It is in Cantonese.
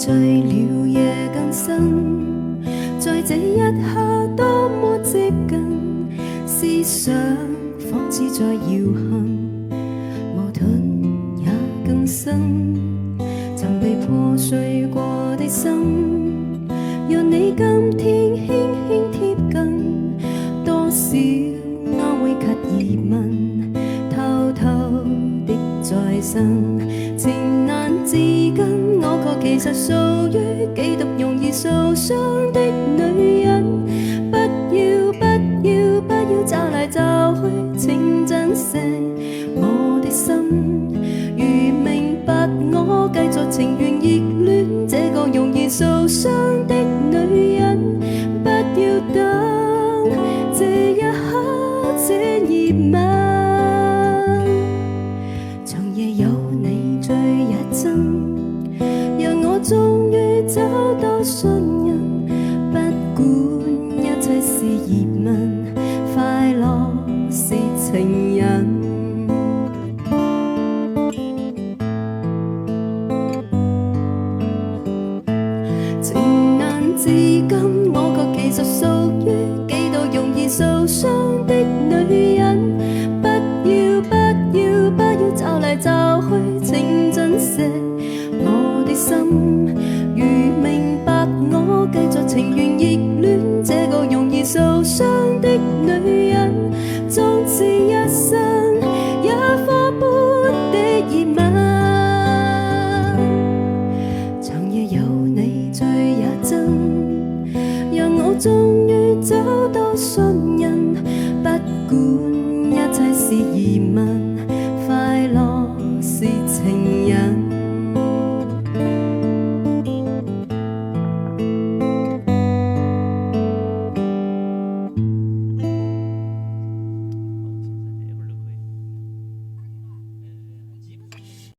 醉了夜更深，在這一刻多麼接近，思想仿似在遙行，矛盾也更深。曾被破碎過的心，讓你今天輕輕貼近，多少安慰及疑問，偷偷的在身，情難自禁，我確其實屬於幾毒容易受傷的女人。不要不要不要找來找去，請珍惜我的心。如明白我繼續情願熱戀這個容易受傷的女人，不要等這一刻這熱吻，長夜有你醉也真，讓我終於找到信任，不管一切是疑問，快樂是情